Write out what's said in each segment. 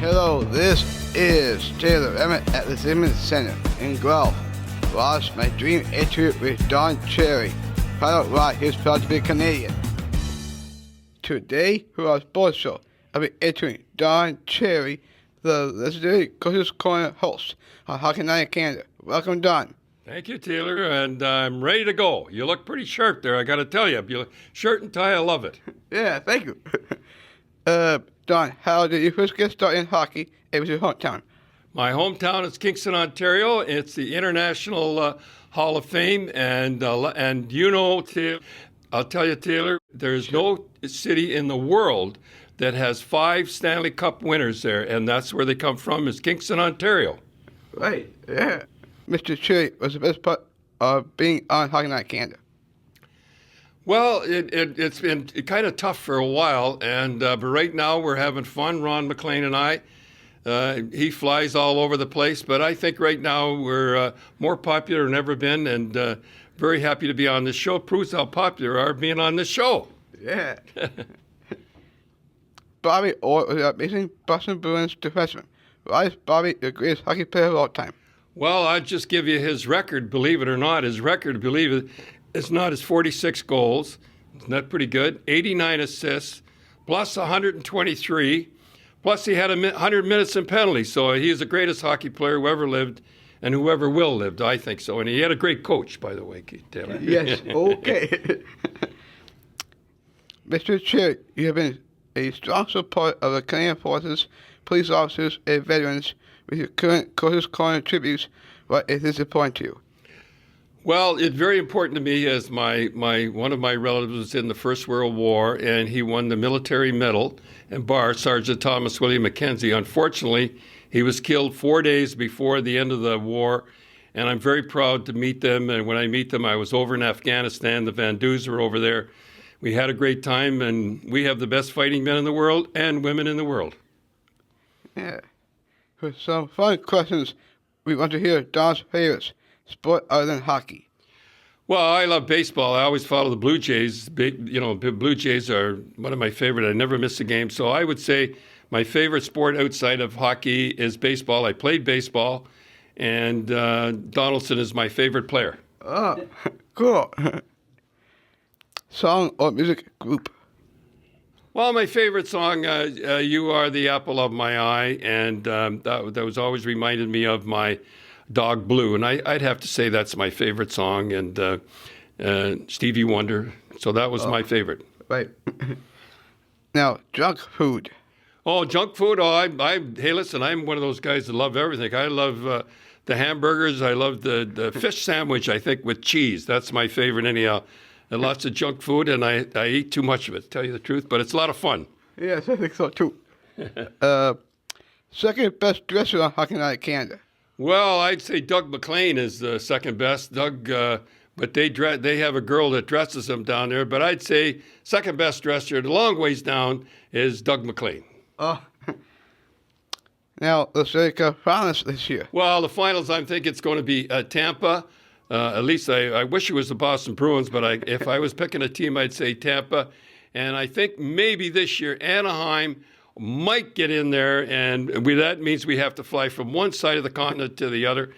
Hello, this is Taylor Emmett at the Simmons Center in Guelph. Lost my dream interview with Don Cherry. Find out why he's proud to be Canadian. Today, for our sports show, I'll be interviewing Don Cherry, the legendary Coach's Corner host on Hockey Night in Canada. Welcome, Don. Thank you, Taylor, and I'm ready to go. You look pretty sharp there, I got to tell you. Your shirt and tie, I love it. Yeah, thank you. Don, how did you first get started in hockey? It was your hometown. My hometown is Kingston, Ontario. It's the International Hall of Fame, and you know, I'll tell you, Taylor, there's no city in the world that has 5 Stanley Cup winners there, and that's where they come from, is Kingston, Ontario. Right, yeah. Mr. Cherry was the best part of being on Hockey Night in Canada. Well, it's been kind of tough for a while, but right now we're having fun, Ron MacLean and I. He flies all over the place, but I think right now we're more popular than ever been, and very happy to be on this show. Proves how popular we are being on this show. Yeah. Bobby Orr was an amazing Boston Bruins defenseman. Why is Bobby the greatest hockey player of all time? Well, I'll just give you his record, believe it or not. His record, believe it, is not his 46 goals. Isn't that pretty good? 89 assists, plus 123. Plus, he had 100 minutes in penalties. So he's the greatest hockey player who ever lived and whoever will live, I think so. And he had a great coach, by the way, Taylor. Yes, okay. Mr. Cherry, you have been a strong support of the Canadian Forces, police officers, and veterans with your current Coach's Corner tributes. What is disappointing to you? Well, it's very important to me as one of my relatives was in the First World War, and he won the military medal and bar, Sergeant Thomas William Mackenzie. Unfortunately, he was killed 4 days before the end of the war, and I'm very proud to meet them. And when I meet them, I was over in Afghanistan. The Van Doos were over there. We had a great time, and we have the best fighting men in the world and women in the world. Yeah. For some fun questions, we want to hear Don's favorites. Sport other than hockey? Well, I love baseball. I always follow the Blue Jays. Blue Jays are one of my favorite. I never miss a game. So I would say my favorite sport outside of hockey is baseball. I played baseball, and Donaldson is my favorite player. Oh, cool. Song or music group? Well, my favorite song, You Are the Apple of My Eye, and that was always reminded me of my dog Blue, and I'd have to say that's my favorite song, and Stevie Wonder. So that was my favorite. Right. Now, junk food. Oh, junk food. Oh, hey, listen, I'm one of those guys that love everything. I love the hamburgers. I love the fish sandwich, I think, with cheese. That's my favorite anyhow. And lots of junk food, and I eat too much of it, to tell you the truth, but it's a lot of fun. Yes, I think so, too. Second best dresser on Hockey Night in Canada. Well, I'd say Doug MacLean is the second best. Doug, but they have a girl that dresses him down there. But I'd say second best dresser, the long ways down, is Doug MacLean. Oh. Now, let's take a finals this year. Well, the finals, I think it's going to be Tampa. At least I wish it was the Boston Bruins, but if I was picking a team, I'd say Tampa. And I think maybe this year Anaheim might get in there, and that means we have to fly from one side of the continent to the other.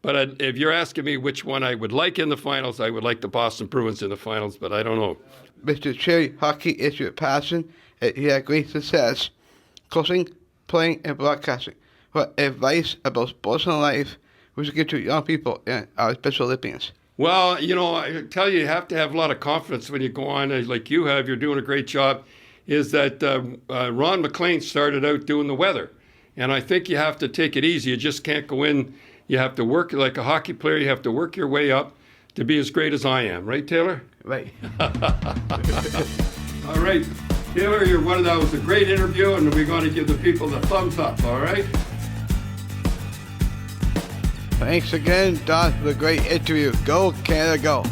But if you're asking me which one I would like in the finals, I would like the Boston Bruins in the finals, but I don't know. Mr. Cherry, hockey is your passion. You had great success coaching, playing, and broadcasting. What advice about sports and life would you give to young people and our Special Olympians? Well, I tell you have to have a lot of confidence when you go on, like you have. You're doing a great job. Is that Ron MacLean started out doing the weather. And I think you have to take it easy. You just can't go in. You have to work like a hockey player. You have to work your way up to be as great as I am. Right, Taylor? Right. All right. Taylor, that was a great interview, and we're going to give the people the thumbs up, all right? Thanks again, Don, for the great interview. Go, Canada, go.